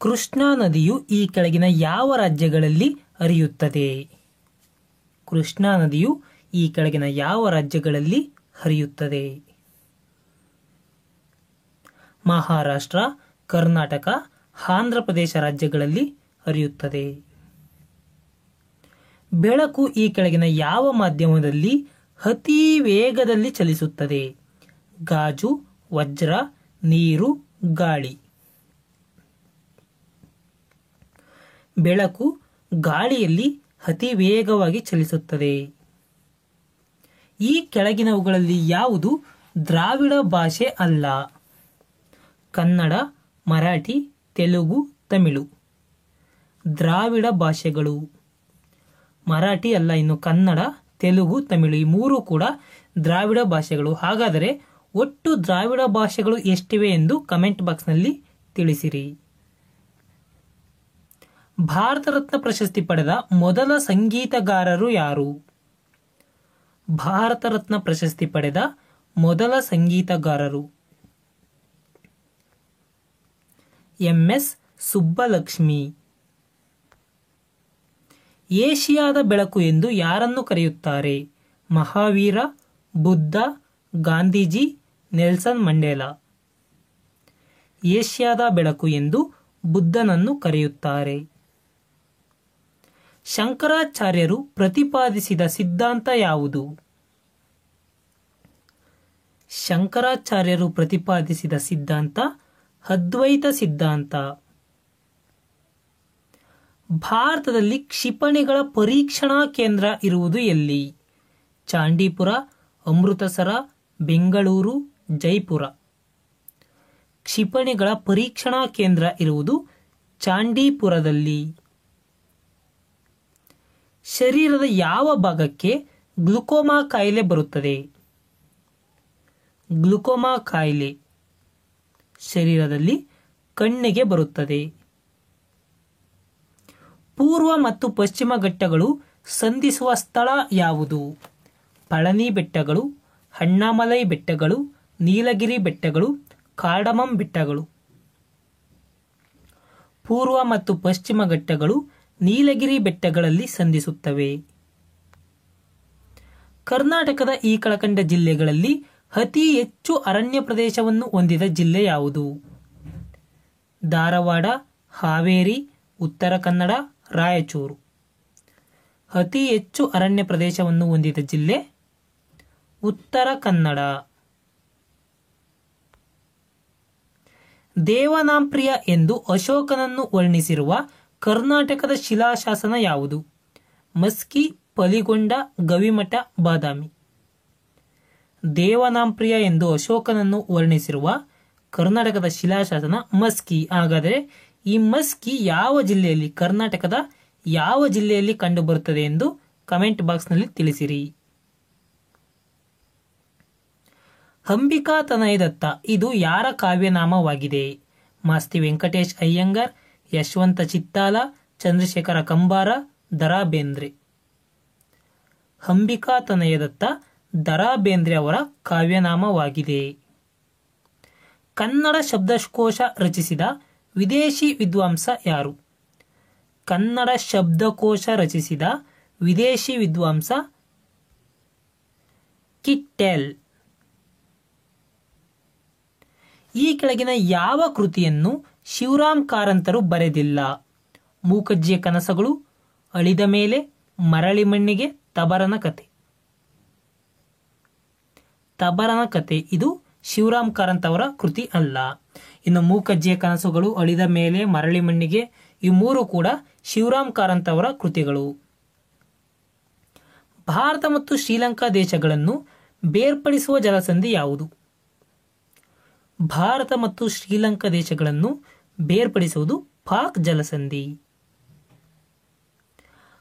ಕೃಷ್ಣಾ ನದಿಯು ಈ ಕೆಳಗಿನ ಯಾವ ರಾಜ್ಯಗಳಲ್ಲಿ ಹರಿಯುತ್ತದೆ? ಕೃಷ್ಣಾ ನದಿಯು ಈ ಕೆಳಗಿನ ಯಾವ ರಾಜ್ಯಗಳಲ್ಲಿ ಹರಿಯುತ್ತದೆ? ಮಹಾರಾಷ್ಟ್ರ, ಕರ್ನಾಟಕ, ಆಂಧ್ರ ಪ್ರದೇಶ ರಾಜ್ಯಗಳಲ್ಲಿ ಹರಿಯುತ್ತದೆ. ಬೆಳಕು ಈ ಕೆಳಗಿನ ಯಾವ ಮಾಧ್ಯಮದಲ್ಲಿ ಅತಿ ವೇಗದಲ್ಲಿ ಚಲಿಸುತ್ತದೆ? ಗಾಜು, ವಜ್ರ, ನೀರು, ಗಾಳಿ. ಬೆಳಕು ಗಾಳಿಯಲ್ಲಿ ಅತಿ ವೇಗವಾಗಿ ಚಲಿಸುತ್ತದೆ. ಈ ಕೆಳಗಿನವುಗಳಲ್ಲಿ ಯಾವುದು ದ್ರಾವಿಡ ಭಾಷೆ ಅಲ್ಲ? ಕನ್ನಡ, ಮರಾಠಿ, ತೆಲುಗು, ತಮಿಳು. ದ್ರಾವಿಡ ಭಾಷೆಗಳು ಮರಾಠಿ ಅಲ್ಲ, ಇನ್ನು ಕನ್ನಡ, ತೆಲುಗು, ತಮಿಳು ಈ ಮೂರು ಕೂಡ ದ್ರಾವಿಡ ಭಾಷೆಗಳು. ಹಾಗಾದರೆ ಒಟ್ಟು ದ್ರಾವಿಡ ಭಾಷೆಗಳು ಎಷ್ಟಿವೆ ಎಂದು ಕಮೆಂಟ್ ಬಾಕ್ಸ್ನಲ್ಲಿ ತಿಳಿಸಿರಿ. ಭಾರತ ರತ್ನ ಪ್ರಶಸ್ತಿ ಪಡೆದ ಮೊದಲ ಸಂಗೀತಗಾರರು ಯಾರು? ಭಾರತ ರತ್ನ ಪ್ರಶಸ್ತಿ ಪಡೆದ ಮೊದಲ ಸಂಗೀತಗಾರರು ಎಂ.ಎಸ್. ಸುಬ್ಬಲಕ್ಷ್ಮಿ. ಏಷಿಯಾದ ಬೆಳಕು ಎಂದು ಯಾರನ್ನು ಕರೆಯುತ್ತಾರೆ? Mahavira, Buddha, Gandhiji, Nelson Mandela. ಏಷ್ಯಾದ ಬೆಳಕು ಎಂದು ಬುದ್ಧನನ್ನು ಕರೆಯುತ್ತಾರೆ. ಶಂಕರಾಚಾರ್ಯರು ಪ್ರತಿಪಾದಿಸಿದ ಸಿದ್ಧಾಂತ ಯಾವುದು? ಶಂಕರಾಚಾರ್ಯರು ಪ್ರತಿಪಾದಿಸಿದ ಸಿದ್ಧಾಂತ ಅದ್ವೈತ ಸಿದ್ಧಾಂತ. ಭಾರತದಲ್ಲಿ ಕ್ಷಿಪಣಿಗಳ ಪರೀಕ್ಷಣಾ ಕೇಂದ್ರ ಇರುವುದು ಎಲ್ಲಿ? ಚಾಂಡೀಪುರ, ಅಮೃತಸರ, ಬೆಂಗಳೂರು, ಜೈಪುರ. ಕ್ಷಿಪಣಿಗಳ ಪರೀಕ್ಷಣಾ ಕೇಂದ್ರ ಇರುವುದು ಚಾಂಡೀಪುರದಲ್ಲಿ. ಶರೀರದ ಯಾವ ಭಾಗಕ್ಕೆ ಗ್ಲುಕೋಮಾ ಕಾಯಿಲೆ ಬರುತ್ತದೆ? ಗ್ಲುಕೋಮಾ ಕಾಯಿಲೆ ಶರೀರದಲ್ಲಿ ಕಣ್ಣಿಗೆ ಬರುತ್ತದೆ. ಪೂರ್ವ ಮತ್ತು ಪಶ್ಚಿಮ ಘಟ್ಟಗಳು ಸಂಧಿಸುವ ಸ್ಥಳ ಯಾವುದು? ಪಳನಿ ಬೆಟ್ಟಗಳು, ಅಣ್ಣಾಮಲೈ ಬೆಟ್ಟಗಳು, ನೀಲಗಿರಿ ಬೆಟ್ಟಗಳು, ಕಾರ್ಡಮಮ್ ಬೆಟ್ಟಗಳು. ಪೂರ್ವ ಮತ್ತು ಪಶ್ಚಿಮ ಘಟ್ಟಗಳು ನೀಲಗಿರಿ ಬೆಟ್ಟಗಳಲ್ಲಿ ಸಂಧಿಸುತ್ತವೆ. ಕರ್ನಾಟಕದ ಈ ಕೆಳಕಂಡ ಜಿಲ್ಲೆಗಳಲ್ಲಿ ಅತಿ ಹೆಚ್ಚು ಅರಣ್ಯ ಪ್ರದೇಶವನ್ನು ಹೊಂದಿದ ಜಿಲ್ಲೆ ಯಾವುದು? ಧಾರವಾಡ, ಹಾವೇರಿ, ಉತ್ತರ ಕನ್ನಡ, ರಾಯಚೂರು. ಅತಿ ಹೆಚ್ಚು ಅರಣ್ಯ ಪ್ರದೇಶವನ್ನು ಹೊಂದಿದ ಜಿಲ್ಲೆ ಉತ್ತರ ಕನ್ನಡ. ದೇವನಾಂಪ್ರಿಯ ಎಂದು ಅಶೋಕನನ್ನು ವರ್ಣಿಸಿರುವ ಕರ್ನಾಟಕದ ಶಿಲಾಶಾಸನ ಯಾವುದು? ಮಸ್ಕಿ, ಪಲಿಗೊಂಡ, ಗವಿಮಠ, ಬಾದಾಮಿ. ದೇವನಾಂಪ್ರಿಯ ಎಂದು ಅಶೋಕನನ್ನು ವರ್ಣಿಸಿರುವ ಕರ್ನಾಟಕದ ಶಿಲಾಶಾಸನ ಮಸ್ಕಿ. ಹಾಗಾದರೆ ಈ ಮಸ್ಕಿ ಯಾವ ಜಿಲ್ಲೆಯಲ್ಲಿ, ಕರ್ನಾಟಕದ ಯಾವ ಜಿಲ್ಲೆಯಲ್ಲಿ ಕಂಡುಬರುತ್ತದೆ ಎಂದು ಕಮೆಂಟ್ ಬಾಕ್ಸ್ನಲ್ಲಿ ತಿಳಿಸಿರಿ. ಅಂಬಿಕಾ ತನಯದತ್ತ ಇದು ಯಾರ ಕಾವ್ಯನಾಮವಾಗಿದೆ? ಮಾಸ್ತಿ ವೆಂಕಟೇಶ್ ಅಯ್ಯಂಗಾರ್, ಯಶವಂತ ಚಿತ್ತಾಲ, ಚಂದ್ರಶೇಖರ ಕಂಬಾರ, ದ.ರಾ ಬೇಂದ್ರೆ. ಅಂಬಿಕಾ ತನಯದತ್ತ ದ.ರಾ ಬೇಂದ್ರೆ ಅವರ ಕಾವ್ಯನಾಮವಾಗಿದೆ. ಕನ್ನಡ ಶಬ್ದಕೋಶ ರಚಿಸಿದ ವಿದೇಶಿ ವಿದ್ವಾಂಸ ಯಾರು? ಕನ್ನಡ ಶಬ್ದಕೋಶ ರಚಿಸಿದ ವಿದೇಶಿ ವಿದ್ವಾಂಸ ಕಿಟ್ಟೆಲ್. ಈ ಕೆಳಗಿನ ಯಾವ ಕೃತಿಯನ್ನು ಶಿವರಾಮ್ ಕಾರಂತರು ಬರೆದಿಲ್ಲ? ಮೂಕಜ್ಜಿಯ ಕನಸುಗಳು, ಅಳಿದ ಮೇಲೆ, ಮರಳಿ ಮಣ್ಣಿಗೆ, ತಬರನ ಕತೆ. ತಬರನ ಕತೆ ಇದು ಶಿವರಾಮ್ ಕಾರಂತ್ ಅವರ ಕೃತಿ ಅಲ್ಲ. ಇನ್ನು ಮೂಕಜ್ಜಿಯ ಕನಸುಗಳು, ಅಳಿದ ಮೇಲೆ, ಮರಳಿ ಮಣ್ಣಿಗೆ ಈ ಮೂರು ಕೂಡ ಶಿವರಾಮ್ ಕಾರಂತ್ ಅವರ ಕೃತಿಗಳು. ಭಾರತ ಮತ್ತು ಶ್ರೀಲಂಕಾ ದೇಶಗಳನ್ನು ಬೇರ್ಪಡಿಸುವ ಜಲಸಂಧಿ ಯಾವುದು? ಭಾರತ ಮತ್ತು ಶ್ರೀಲಂಕಾ ದೇಶಗಳನ್ನು ಬೇರ್ಪಡಿಸುವುದು ಪಾಕ್ ಜಲಸಂಧಿ.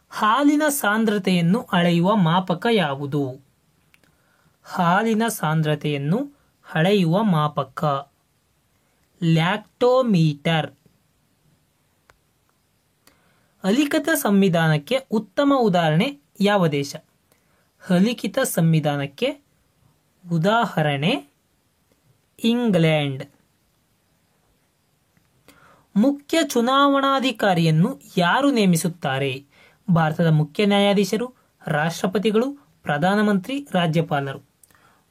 ಹಾಲಿನ ಸಾಂದ್ರತೆಯನ್ನು ಅಳೆಯುವ ಮಾಪಕ ಯಾವುದು? ಹಾಲಿನ ಸಾಂದ್ರತೆಯನ್ನು ಅಳೆಯುವ ಮಾಪಕ ಲ್ಯಾಕ್ಟೋಮೀಟರ್. ಅಲಿಖಿತ ಸಂವಿಧಾನಕ್ಕೆ ಉತ್ತಮ ಉದಾಹರಣೆ ಯಾವ ದೇಶ? ಅಲಿಖಿತ ಸಂವಿಧಾನಕ್ಕೆ ಉದಾಹರಣೆ ಇಂಗ್ಲೆಂಡ್. ಮುಖ್ಯ ಚುನಾವಣಾಧಿಕಾರಿಯನ್ನು ಯಾರು ನೇಮಿಸುತ್ತಾರೆ? ಭಾರತದ ಮುಖ್ಯ ನ್ಯಾಯಾಧೀಶರು, ರಾಷ್ಟ್ರಪತಿಗಳು, ಪ್ರಧಾನಮಂತ್ರಿ, ರಾಜ್ಯಪಾಲರು.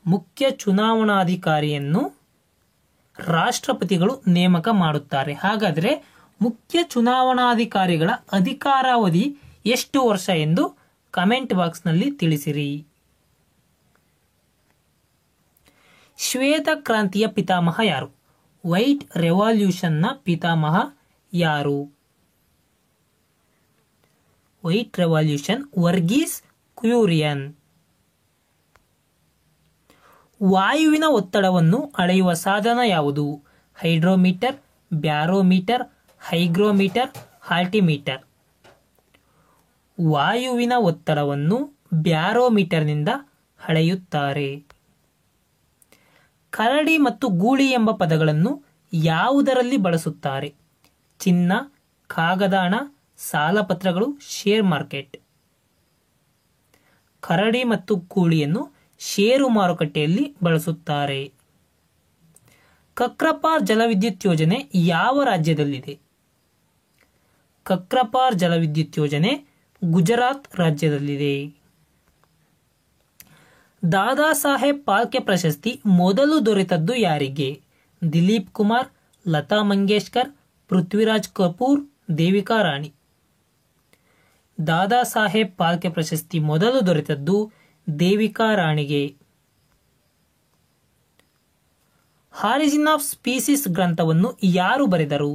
ಮುಖ್ಯ ಚುನಾವಣಾಧಿಕಾರಿಯನ್ನು ರಾಷ್ಟ್ರಪತಿಗಳು ನೇಮಕ ಮಾಡುತ್ತಾರೆ. ಹಾಗಾದರೆ ಮುಖ್ಯ ಚುನಾವಣಾಧಿಕಾರಿಗಳ ಅಧಿಕಾರಾವಧಿ ಎಷ್ಟು ವರ್ಷ ಎಂದು ಕಮೆಂಟ್ ಬಾಕ್ಸ್ನಲ್ಲಿ ತಿಳಿಸಿರಿ. ಶ್ವೇತ ಕ್ರಾಂತಿಯ ಪಿತಾಮಹ ಯಾರು? ವೈಟ್ ರೆವಲ್ಯೂಷನ್ನ ಪಿತಾಮಹ ಯಾರು? White revolution Varghese Kurien. ವಾಯುವಿನ ಒತ್ತಡವನ್ನು ಅಳೆಯುವ ಸಾಧನ ಯಾವುದು? Hydrometer, barometer, hygrometer, altimeter. ವಾಯುವಿನ ಒತ್ತಡವನ್ನು ಬ್ಯಾರೋಮೀಟರ್ನಿಂದ ಅಳೆಯುತ್ತಾರೆ. ಕರಡಿ ಮತ್ತು ಗೂಳಿ ಎಂಬ ಪದಗಳನ್ನು ಯಾವುದರಲ್ಲಿ ಬಳಸುತ್ತಾರೆ? ಚಿನ್ನ, ಕಾಗದಾಣ, ಸಾಲಪತ್ರಗಳು, ಶೇರ್ ಮಾರ್ಕೆಟ್. ಕರಡಿ ಮತ್ತು ಗೂಳಿಯನ್ನು ಷೇರು ಮಾರುಕಟ್ಟೆಯಲ್ಲಿ ಬಳಸುತ್ತಾರೆ. ಕಕ್ರಪಾರ್ ಜಲವಿದ್ಯುತ್ ಯೋಜನೆ ಯಾವ ರಾಜ್ಯದಲ್ಲಿದೆ? ಕಕ್ರಪಾರ್ ಜಲವಿದ್ಯುತ್ ಯೋಜನೆ ಗುಜರಾತ್ ರಾಜ್ಯದಲ್ಲಿದೆ. ದಾದಾ ಸಾಹೇಬ್ ಫಾಲ್ಕೆ ಪ್ರಶಸ್ತಿ ಮೊದಲು ದೊರೆತದ್ದು ಯಾರಿಗೆ? ದಿಲೀಪ್ ಕುಮಾರ್, ಲತಾ ಮಂಗೇಶ್ಕರ್, ಪೃಥ್ವಿರಾಜ್ ಕಪೂರ್, ದೇವಿಕಾ ರಾಣಿ. ದಾದಾ ಸಾಹೇಬ್ ಫಾಲ್ಕೆ ಪ್ರಶಸ್ತಿ ಮೊದಲು ದೊರೆತದ್ದು ದೇವಿಕಾ ರಾಣಿಗೆ. ಆರಿಜಿನ್ ಆಫ್ ಸ್ಪೀಸೀಸ್ ಗ್ರಂಥವನ್ನು ಯಾರು ಬರೆದರು?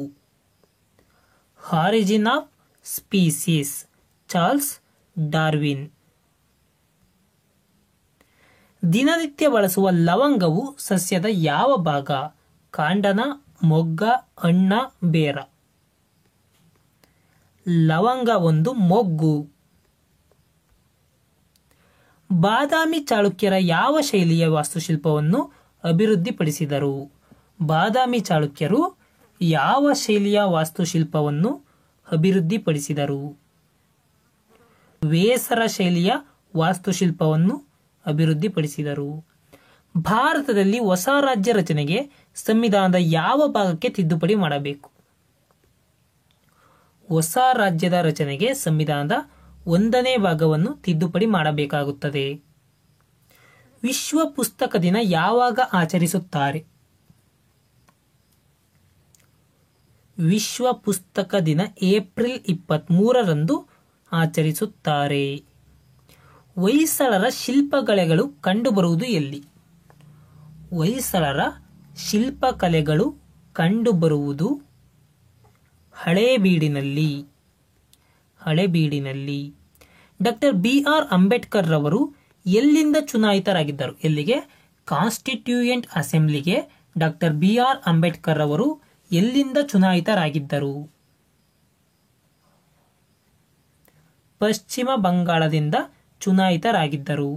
Origin of species Charles Darwin. ದಿನನಿತ್ಯ ಬಳಸುವ ಲವಂಗವು ಸಸ್ಯದ ಯಾವ ಭಾಗ? ಕಾಂಡನ, ಮೊಗ್ಗ, ಹಣ್ಣ, ಬೇರ. ಲವಂಗ ಒಂದು ಮೊಗ್ಗು. ಬಾದಾಮಿ ಚಾಳುಕ್ಯರ ಯಾವ ಶೈಲಿಯ ವಾಸ್ತುಶಿಲ್ಪವನ್ನು ಅಭಿವೃದ್ಧಿಪಡಿಸಿದರು? ಬಾದಾಮಿ ಚಾಳುಕ್ಯರು ಯಾವ ಶೈಲಿಯ ವಾಸ್ತುಶಿಲ್ಪವನ್ನು ಅಭಿವೃದ್ಧಿಪಡಿಸಿದರು? ವೇಸರ ಶೈಲಿಯ ವಾಸ್ತುಶಿಲ್ಪವನ್ನು ಅಭಿವೃದ್ಧಿಪಡಿಸಿದರು. ಭಾರತದಲ್ಲಿ ಹೊಸ ರಾಜ್ಯ ರಚನೆಗೆ ಸಂವಿಧಾನದ ಯಾವ ಭಾಗಕ್ಕೆ ತಿದ್ದುಪಡಿ ಮಾಡಬೇಕು? ಹೊಸ ರಾಜ್ಯದ ರಚನೆಗೆ ಸಂವಿಧಾನದ 1ನೇ ಭಾಗವನ್ನು ತಿದ್ದುಪಡಿ ಮಾಡಬೇಕಾಗುತ್ತದೆ. ವಿಶ್ವ ಪುಸ್ತಕ ದಿನ ಯಾವಾಗ ಆಚರಿಸುತ್ತಾರೆ? ವಿಶ್ವ ಪುಸ್ತಕ ದಿನ ಏಪ್ರಿಲ್ 23ರಂದು ಆಚರಿಸುತ್ತಾರೆ. ಹೊಯ್ಸಳರ ಶಿಲ್ಪಕಲೆಗಳು ಕಂಡುಬರುವುದು ಎಲ್ಲಿ? ಹೊಯ್ಸಳರ ಶಿಲ್ಪಕಲೆಗಳು ಕಂಡುಬರುವುದು ಹಳೇಬೀಡಿನಲ್ಲಿ. ಹಳೇಬೀಡಿನಲ್ಲಿ. ಡಾಕ್ಟರ್ BR ಅಂಬೇಡ್ಕರ್ ರವರು ಎಲ್ಲಿಂದ ಚುನಾಯಿತರಾಗಿದ್ದರು? ಎಲ್ಲಿಗೆ? ಕಾನ್ಸ್ಟಿಟ್ಯೂಯೆಂಟ್ ಅಸೆಂಬ್ಲಿಗೆ ಡಾಕ್ಟರ್ BR ಅಂಬೇಡ್ಕರ್ ರವರು ಎಲ್ಲಿಂದ ಚುನಾಯಿತರಾಗಿದ್ದರು? ಪಶ್ಚಿಮ ಬಂಗಾಳದಿಂದ ಚುನಾಯಿತರಾಗಿದ್ದರು.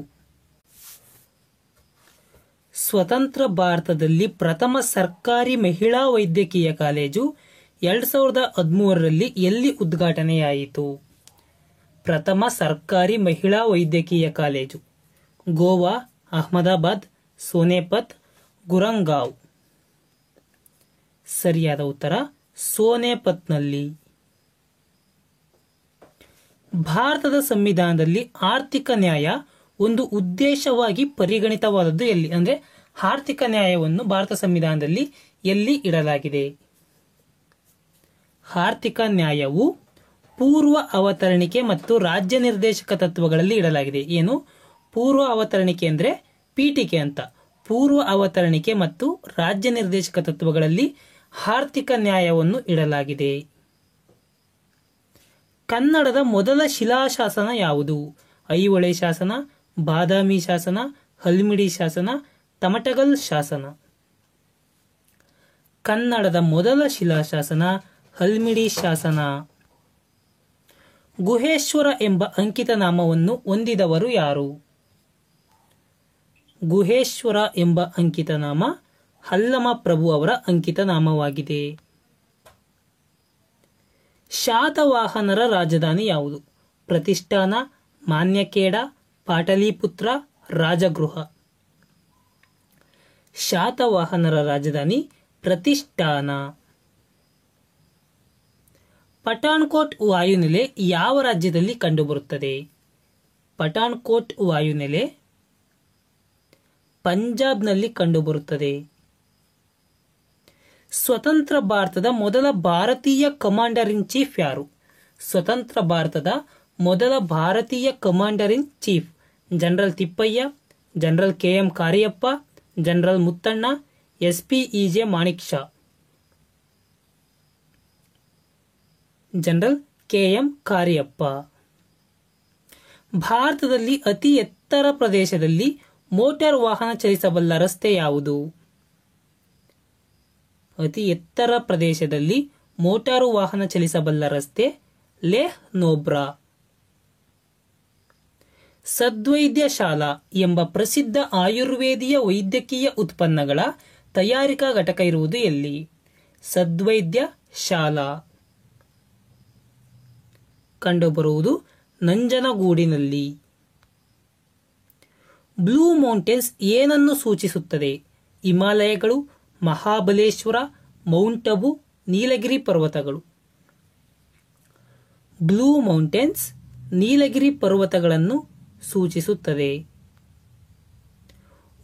ಸ್ವತಂತ್ರ ಭಾರತದಲ್ಲಿ ಪ್ರಥಮ ಸರ್ಕಾರಿ ಮಹಿಳಾ ವೈದ್ಯಕೀಯ ಕಾಲೇಜು 2013ರಲ್ಲಿ ಎಲ್ಲಿ ಉದ್ಘಾಟನೆಯಾಯಿತು? ಪ್ರಥಮ ಸರ್ಕಾರಿ ಮಹಿಳಾ ವೈದ್ಯಕೀಯ ಕಾಲೇಜು ಗೋವಾ, ಅಹಮದಾಬಾದ್, ಸೋನೆಪತ್, ಗುರಂಗಾಂವ್. ಸರಿಯಾದ ಉತ್ತರ ಸೋನೆಪತ್ನಲ್ಲಿ. ಭಾರತದ ಸಂವಿಧಾನದಲ್ಲಿ ಆರ್ಥಿಕ ನ್ಯಾಯ ಒಂದು ಉದ್ದೇಶವಾಗಿ ಪರಿಗಣಿತವಾದದ್ದು ಎಲ್ಲಿ? ಅಂದ್ರೆ ಆರ್ಥಿಕ ನ್ಯಾಯವನ್ನು ಭಾರತ ಸಂವಿಧಾನದಲ್ಲಿ ಎಲ್ಲಿ ಇಡಲಾಗಿದೆ? ಆರ್ಥಿಕ ನ್ಯಾಯವು ಪೂರ್ವ ಅವತರಣಿಕೆ ಮತ್ತು ರಾಜ್ಯ ನಿರ್ದೇಶಕ ತತ್ವಗಳಲ್ಲಿ ಇಡಲಾಗಿದೆ. ಏನು? ಪೂರ್ವ ಅವತರಣಿಕೆ ಅಂದ್ರೆ ಪೀಠಿಕೆ ಅಂತ. ಪೂರ್ವ ಅವತರಣಿಕೆ ಮತ್ತು ರಾಜ್ಯ ನಿರ್ದೇಶಕ ತತ್ವಗಳಲ್ಲಿ ಆರ್ಥಿಕ ನ್ಯಾಯವನ್ನು ಇಡಲಾಗಿದೆ. ಕನ್ನಡದ ಮೊದಲ ಶಿಲಾಶಾಸನ ಯಾವುದು? ಐಹೊಳೆ ಶಾಸನ, ಬಾದಾಮಿ ಶಾಸನ, ಹಲ್ಮಿಡಿ ಶಾಸನ, ತಮಟಗಲ್ ಶಾಸನ. ಕನ್ನಡದ ಮೊದಲ ಶಿಲಾಶಾಸನ ಹಲ್ಮಿಡಿ ಶಾಸನ. ಗುಹೇಶ್ವರ ಎಂಬ ಅಂಕಿತ ನಾಮವನ್ನು ಹೊಂದಿದವರು ಯಾರು? ಗುಹೇಶ್ವರ ಎಂಬ ಅಂಕಿತ ನಾಮ ಅಲ್ಲಮ ಪ್ರಭು ಅವರ ಅಂಕಿತ ನಾಮವಾಗಿದೆ. ಶಾತವಾಹನರ ರಾಜಧಾನಿ ಯಾವುದು? ಪ್ರತಿಷ್ಠಾನ, ಮಾನ್ಯಖೇಡ, ಪಾಟಲಿಪುತ್ರ, ರಾಜಗೃಹ. ಶಾತವಾಹನರ ರಾಜಧಾನಿ ಪ್ರತಿಷ್ಠಾನ. ಪಠಾಣ್ಕೋಟ್ ವಾಯುನೆಲೆ ಯಾವ ರಾಜ್ಯದಲ್ಲಿ ಕಂಡುಬರುತ್ತದೆ? ಪಠಾಣ್ಕೋಟ್ ವಾಯುನೆಲೆ ಪಂಜಾಬ್ನಲ್ಲಿ ಕಂಡುಬರುತ್ತದೆ. ಸ್ವತಂತ್ರ ಭಾರತದ ಮೊದಲ ಭಾರತೀಯ ಕಮಾಂಡರ್ ಇನ್ ಚೀಫ್ ಯಾರು? ಸ್ವತಂತ್ರ ಭಾರತದ ಮೊದಲ ಭಾರತೀಯ commander in chief general Thippayya, general K M. Cariappa, general Muthanna, S P E J. Manekshaw. General K M. Cariappa. ಭಾರತದಲ್ಲಿ ಅತಿ ಎತ್ತರ ಪ್ರದೇಶದಲ್ಲಿ ಮೋಟಾರ್ ವಾಹನ ಚಲಿಸಬಲ್ಲ ರಸ್ತೆ ಯಾವುದು? ಅತಿ ಎತ್ತರ ಪ್ರದೇಶದಲ್ಲಿ ಮೋಟಾರು ವಾಹನ ಚಲಿಸಬಲ್ಲ ರಸ್ತೆ ಲೇಹ್ ನೋಬ್ರಾ. ಸದ್ವೈದ್ಯ ಶಾಲಾ ಎಂಬ ಪ್ರಸಿದ್ಧ ಆಯುರ್ವೇದೀಯ ವೈದ್ಯಕೀಯ ಉತ್ಪನ್ನಗಳ ತಯಾರಿಕಾ ಘಟಕ ಇರುವುದು ಎಲ್ಲಿ? ಸದ್ವೈದ್ಯ ಶಾಲಾ ಕಂಡುಬರುವುದು ನಂಜನಗೂಡಿನಲ್ಲಿ. ಬ್ಲೂ ಮೌಂಟೇನ್ಸ್ ಏನನ್ನು ಸೂಚಿಸುತ್ತದೆ? ಹಿಮಾಲಯಗಳು, ಮಹಾಬಲೇಶ್ವರ, ಮೌಂಟ್ ಅಬು, ನೀಲಗಿರಿ ಪರ್ವತಗಳು. ಬ್ಲೂ ಮೌಂಟೇನ್ಸ್ ನೀಲಗಿರಿ ಪರ್ವತಗಳನ್ನು ಸೂಚಿಸುತ್ತದೆ.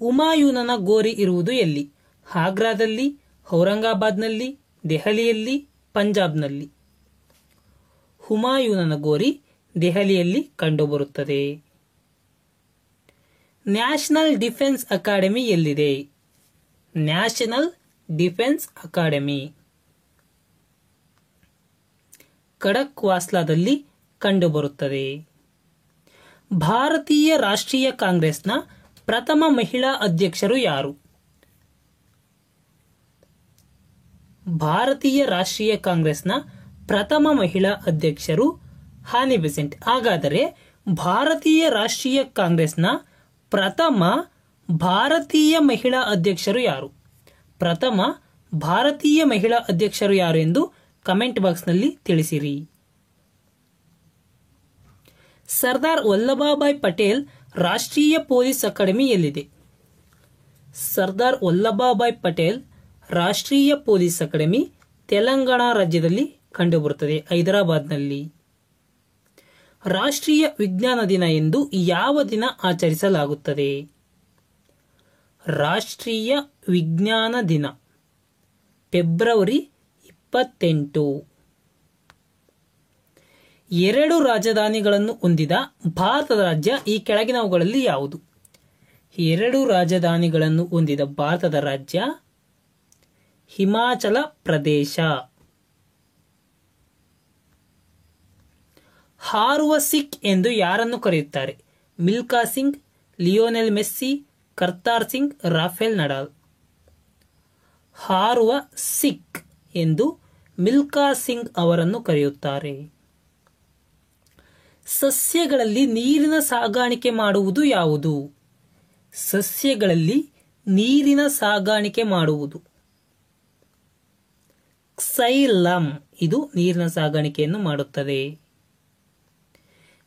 ಹುಮಾಯೂನನ ಗೋರಿ ಇರುವುದು ಎಲ್ಲಿ? ಆಗ್ರಾದಲ್ಲಿ, ಔರಂಗಾಬಾದ್ನಲ್ಲಿ, ದೆಹಲಿಯಲ್ಲಿ, ಪಂಜಾಬ್ನಲ್ಲಿ. ಹುಮಾಯೂನನ ಗೋರಿ ದೆಹಲಿಯಲ್ಲಿ ಕಂಡುಬರುತ್ತದೆ. ನ್ಯಾಷನಲ್ ಡಿಫೆನ್ಸ್ ಅಕಾಡೆಮಿ ಎಲ್ಲಿದೆ? ನ್ಯಾಷನಲ್ ಡಿಫೆನ್ಸ್ ಅಕಾಡೆಮಿ ಖಡಕ್ವಾಸ್ಲಾದಲ್ಲಿ ಕಂಡುಬರುತ್ತದೆ. ಭಾರತೀಯ ರಾಷ್ಟ್ರೀಯ ಕಾಂಗ್ರೆಸ್ನ ಪ್ರಥಮ ಮಹಿಳಾ ಅಧ್ಯಕ್ಷರು ಯಾರು? ಭಾರತೀಯ ರಾಷ್ಟ್ರೀಯ ಕಾಂಗ್ರೆಸ್ನ ಪ್ರಥಮ ಮಹಿಳಾ ಅಧ್ಯಕ್ಷರು ಆನಿ ಬೆಸೆಂಟ್. ಹಾಗಾದರೆ ಭಾರತೀಯ ರಾಷ್ಟ್ರೀಯ ಕಾಂಗ್ರೆಸ್ನ ಪ್ರಥಮ ಭಾರತೀಯ ಮಹಿಳಾ ಅಧ್ಯಕ್ಷರು ಯಾರು? ಪ್ರಥಮ ಭಾರತೀಯ ಮಹಿಳಾ ಅಧ್ಯಕ್ಷರು ಯಾರು ಎಂದು ಕಮೆಂಟ್ ಬಾಕ್ಸ್ನಲ್ಲಿ ತಿಳಿಸಿರಿ. ಸರ್ದಾರ್ ವಲ್ಲಭಭಾಯ್ ಪಟೇಲ್ ರಾಷ್ಟ್ರೀಯ ಪೊಲೀಸ್ ಅಕಾಡೆಮಿ ಎಲ್ಲಿದೆ? ಸರ್ದಾರ್ ವಲ್ಲಭಭಾಯ್ ಪಟೇಲ್ ರಾಷ್ಟ್ರೀಯ ಪೊಲೀಸ್ ಅಕಾಡೆಮಿ ತೆಲಂಗಾಣ ರಾಜ್ಯದಲ್ಲಿ ಕಂಡುಬರುತ್ತದೆ, ಹೈದರಾಬಾದ್ನಲ್ಲಿ. ರಾಷ್ಟ್ರೀಯ ವಿಜ್ಞಾನ ದಿನ ಎಂದು ಯಾವ ದಿನ ಆಚರಿಸಲಾಗುತ್ತದೆ? ರಾಷ್ಟ್ರೀಯ ವಿಜ್ಞಾನ ದಿನ ಫೆಬ್ರವರಿ 28. 2 ರಾಜಧಾನಿಗಳನ್ನು ಹೊಂದಿದ ಭಾರತದ ರಾಜ್ಯ ಈ ಕೆಳಗಿನವುಗಳಲ್ಲಿ ಯಾವುದು? 2 ರಾಜಧಾನಿಗಳನ್ನು ಹೊಂದಿದ ಭಾರತದ ರಾಜ್ಯ ಹಿಮಾಚಲ ಪ್ರದೇಶ. ಹಾರುವ ಸಿಖ್ ಎಂದು ಯಾರನ್ನು ಕರೆಯುತ್ತಾರೆ? Milkha Singh, Lionel Messi, Kartar Singh, Rafael Nadal. ಹಾರುವ ಸಿಖ್ ಎಂದು ಮಿಲ್ಕಾ ಸಿಂಗ್ ಅವರನ್ನು ಕರೆಯುತ್ತಾರೆ. ಸಸ್ಯಗಳಲ್ಲಿ ನೀರಿನ ಸಾಗಾಣಿಕೆ ಮಾಡುವುದು ಯಾವುದು? ಸಸ್ಯಗಳಲ್ಲಿ ನೀರಿನ ಸಾಗಾಣಿಕೆ ಮಾಡುವುದು ಕ್ಸೈಲಮ್. ಇದು ನೀರಿನ ಸಾಗಾಣಿಕೆಯನ್ನು ಮಾಡುತ್ತದೆ.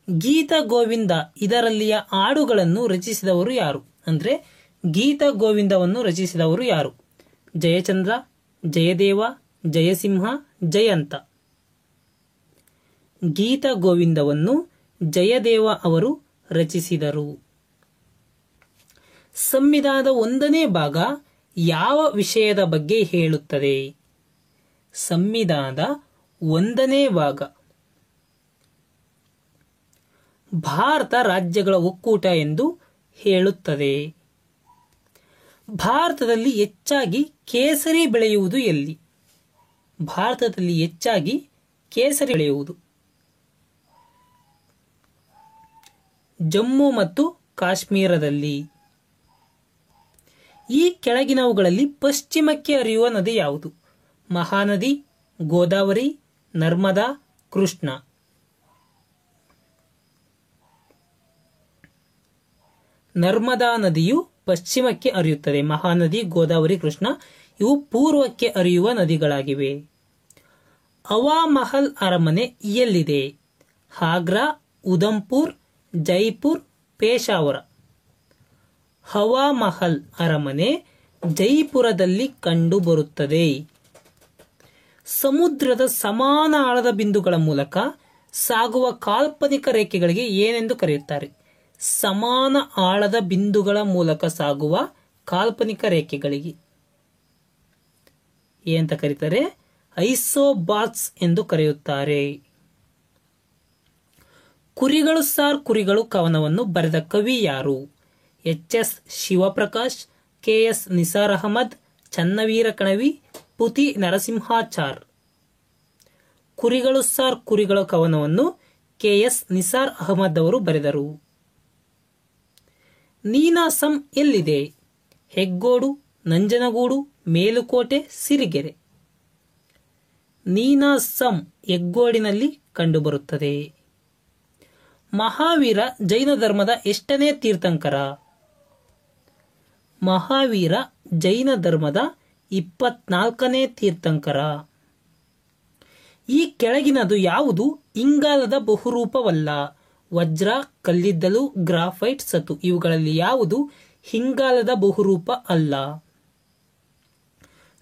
ಗೀತ ಗೋವಿಂದ ಇದರಲ್ಲಿಯ ಹಾಡುಗಳನ್ನು ರಚಿಸಿದವರು ಯಾರು? ಅಂದರೆ ಗೀತ ಗೋವಿಂದವನ್ನು ರಚಿಸಿದವರು ಯಾರು? ಜಯಚಂದ್ರ, ಜಯದೇವ, ಜಯಸಿಂಹ, ಜಯಂತ. ಗೀತ ಗೋವಿಂದವನ್ನು ಜಯದೇವ ಅವರು ರಚಿಸಿದರು. ಸಂವಿಧಾನದ 1ನೇ ಭಾಗ ಯಾವ ವಿಷಯದ ಬಗ್ಗೆ ಹೇಳುತ್ತದೆ? ಸಂವಿಧಾನದ 1ನೇ ಭಾಗ ಭಾರತ ರಾಜ್ಯಗಳ ಒಕ್ಕೂಟ ಎಂದು ಹೇಳುತ್ತದೆ. ಭಾರತದಲ್ಲಿ ಹೆಚ್ಚಾಗಿ ಕೇಸರಿ ಬೆಳೆಯುವುದು ಎಲ್ಲಿ? ಭಾರತದಲ್ಲಿ ಹೆಚ್ಚಾಗಿ ಕೇಸರಿ ಬೆಳೆಯುವುದು ಜಮ್ಮು ಮತ್ತು ಕಾಶ್ಮೀರದಲ್ಲಿ. ಈ ಕೆಳಗಿನವುಗಳಲ್ಲಿ ಪಶ್ಚಿಮಕ್ಕೆ ಹರಿಯುವ ನದಿ ಯಾವುದು? ಮಹಾನದಿ, ಗೋದಾವರಿ, ನರ್ಮದಾ, ಕೃಷ್ಣ. ನರ್ಮದಾ ನದಿಯು ಪಶ್ಚಿಮಕ್ಕೆ ಹರಿಯುತ್ತದೆ. ಮಹಾನದಿ, ಗೋದಾವರಿ, ಕೃಷ್ಣ ಇವು ಪೂರ್ವಕ್ಕೆ ಹರಿಯುವ ನದಿಗಳಾಗಿವೆ. ಹವಾ ಮಹಲ್ ಅರಮನೆ ಎಲ್ಲಿದೆ? ಆಗ್ರಾ, ಉದಂಪುರ್, ಜೈಪುರ್, ಪೇಶಾವರ. ಹವಾ ಮಹಲ್ ಅರಮನೆ ಜೈಪುರದಲ್ಲಿ ಕಂಡುಬರುತ್ತದೆ. ಸಮುದ್ರದ ಸಮಾನ ಆಳದ ಬಿಂದುಗಳ ಮೂಲಕ ಸಾಗುವ ಕಾಲ್ಪನಿಕ ರೇಖೆಗಳಿಗೆ ಏನೆಂದು ಕರೆಯುತ್ತಾರೆ? ಸಮಾನ ಆಳದ ಬಿಂದುಗಳ ಮೂಲಕ ಸಾಗುವ ಕಾಲ್ಪನಿಕ ರೇಖೆಗಳಿಗೆ ಏನಂತ ಕರೀತಾರೆ? ಐಸೋಬಾರ್ಸ್ ಎಂದು ಕರೆಯುತ್ತಾರೆ. ಕುರಿಗಳು ಸಾರ್ ಕುರಿಗಳು ಕವನವನ್ನು ಬರೆದ ಕವಿ ಯಾರು? ಎಚ್.ಎಸ್. ಶಿವಪ್ರಕಾಶ್, ಕೆ.ಎಸ್. ನಿಸಾರ್ ಅಹಮದ್, ಚನ್ನವೀರ ಕಣವಿ, ಪುತಿ ನರಸಿಂಹಾಚಾರ್. ಕುರಿಗಳು ಸಾರ್ ಕುರಿಗಳ ಕವನವನ್ನು ಕೆ.ಎಸ್. ನಿಸಾರ್ ಅಹಮದ್ ಅವರು ಬರೆದರು. ನೀನಾಸಂ ಎಲ್ಲಿದೆ? ಹೆಗ್ಗೋಡು, ನಂಜನಗೂಡು, ಮೇಲುಕೋಟೆ, ಸಿರಿಗೆರೆ. ನೀನಾಸಂ ಹೆಗ್ಗೋಡಿನಲ್ಲಿ ಕಂಡುಬರುತ್ತದೆ. ಮಹಾವೀರ ಜೈನ ಧರ್ಮದ ಎಷ್ಟನೇ ತೀರ್ಥಂಕರ? ಮಹಾವೀರ ಜೈನ ಧರ್ಮದ 24ನೇ ತೀರ್ಥಂಕರ. ಈ ಕೆಳಗಿನದು ಯಾವುದು ಇಂಗಾಲದ ಬಹುರೂಪವಲ್ಲ? ವಜ್ರ, ಕಲ್ಲಿದ್ದಲು, ಗ್ರಾಫೈಟ್, ಸತು. ಇವುಗಳಲ್ಲಿ ಯಾವುದು ಇಂಗಾಲದ ಬಹುರೂಪ ಅಲ್ಲ?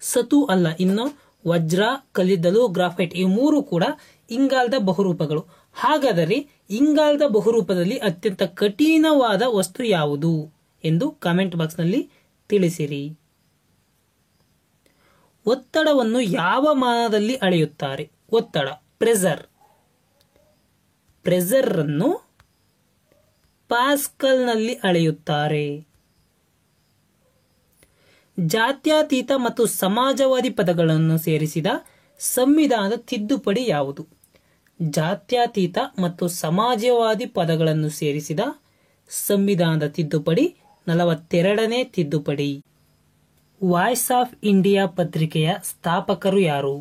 ಸತು ಅಲ್ಲ. ಇನ್ನು ವಜ್ರ, ಕಲ್ಲಿದ್ದಲು, ಗ್ರಾಫೈಟ್ ಇವು ಮೂರು ಕೂಡ ಇಂಗಾಲದ ಬಹುರೂಪಗಳು. ಹಾಗಾದರೆ ಇಂಗಾಲದ ಬಹುರೂಪದಲ್ಲಿ ಅತ್ಯಂತ ಕಠಿಣವಾದ ವಸ್ತು ಯಾವುದು ಎಂದು ಕಾಮೆಂಟ್ ಬಾಕ್ಸ್ನಲ್ಲಿ ತಿಳಿಸಿರಿ. ಒತ್ತಡವನ್ನು ಯಾವ ಮಾನದಲ್ಲಿ ಅಳೆಯುತ್ತಾರೆ? ಒತ್ತಡ ಪ್ರೆಸರ್. ಪ್ರೆಸರ್ ಅನ್ನು ಪಾಸ್ಕಲ್ನಲ್ಲಿ ಅಳೆಯುತ್ತಾರೆ. ಜಾತ್ಯತೀತ ಮತ್ತು ಸಮಾಜವಾದಿ ಪದಗಳನ್ನು ಸೇರಿಸಿದ ಸಂವಿಧಾನದ ತಿದ್ದುಪಡಿ ಯಾವುದು? ಜಾತ್ಯತೀತ ಮತ್ತು ಸಮಾಜವಾದಿ ಪದಗಳನ್ನು ಸೇರಿಸಿದ ಸಂವಿಧಾನದ ತಿದ್ದುಪಡಿ 42ನೇ ತಿದ್ದುಪಡಿ. ವಾಯ್ಸ್ ಆಫ್ ಇಂಡಿಯಾ ಪತ್ರಿಕೆಯ ಸ್ಥಾಪಕರು ಯಾರು?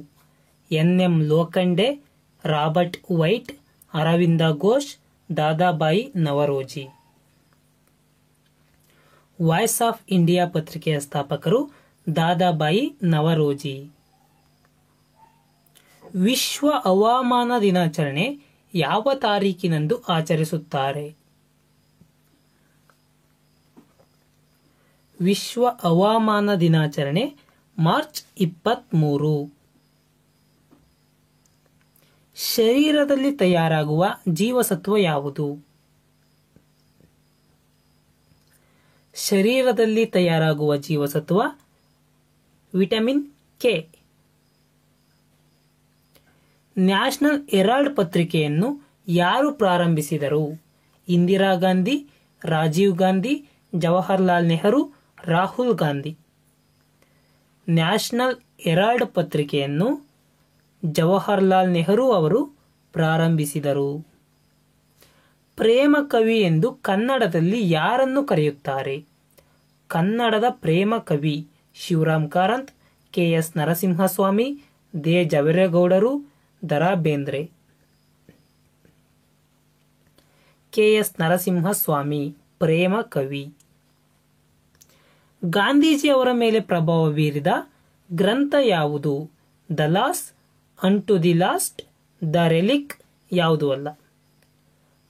N M. Lokhande, Robert White, Aravind Ghosh, Dadabhai Naoroji. Voice of India ಪತ್ರಿಕೆಯ ಸ್ಥಾಪಕರು ದಾದಾಬಾಯಿ ನವರೋಜಿ. ವಿಶ್ವ ಹವಾಮಾನ ದಿನಾಚರಣೆ ಯಾವ ತಾರೀಕಿನಂದು ಆಚರಿಸುತ್ತಾರೆ? ವಿಶ್ವ ಹವಾಮಾನ ದಿನಾಚರಣೆ ಮಾರ್ಚ್ 23. ಶರೀರದಲ್ಲಿ ತಯಾರಾಗುವ ಜೀವಸತ್ವ ಯಾವುದು? ಶರೀರದಲ್ಲಿ ತಯಾರಾಗುವ ಜೀವಸತ್ವ ವಿಟಮಿನ್ ಕೆ. ನ್ಯಾಷನಲ್ ಹೆರಾಲ್ಡ್ ಪತ್ರಿಕೆಯನ್ನು ಯಾರು ಪ್ರಾರಂಭಿಸಿದರು? ಇಂದಿರಾ ಗಾಂಧಿ, ರಾಜೀವ್ ಗಾಂಧಿ, ಜವಾಹರ್ಲಾಲ್ ನೆಹರು, ರಾಹುಲ್ ಗಾಂಧಿ. ನ್ಯಾಷನಲ್ ಹೆರಾಲ್ಡ್ ಪತ್ರಿಕೆಯನ್ನು ಜವಾಹರ್ಲಾಲ್ ನೆಹರು ಅವರು ಪ್ರಾರಂಭಿಸಿದರು. ಪ್ರೇಮ ಕವಿ ಎಂದು ಕನ್ನಡದಲ್ಲಿ ಯಾರನ್ನು ಕರೆಯುತ್ತಾರೆ? ಕನ್ನಡದ ಪ್ರೇಮ ಕವಿ ಶಿವರಾಮ್ ಕಾರಂತ್, ಕೆ.ಎಸ್. ನರಸಿಂಹಸ್ವಾಮಿ, ದೇ. ಜವರೇಗೌಡರು, ದ.ರಾ. ಬೇಂದ್ರೆ. ಕೆ.ಎಸ್. ನರಸಿಂಹಸ್ವಾಮಿ ಪ್ರೇಮ ಕವಿ. ಗಾಂಧೀಜಿ ಅವರ ಮೇಲೆ ಪ್ರಭಾವ ಬೀರಿದ ಗ್ರಂಥ ಯಾವುದು? The loss, unto the last, the relic ಯಾವುದೂ ಅಲ್ಲ.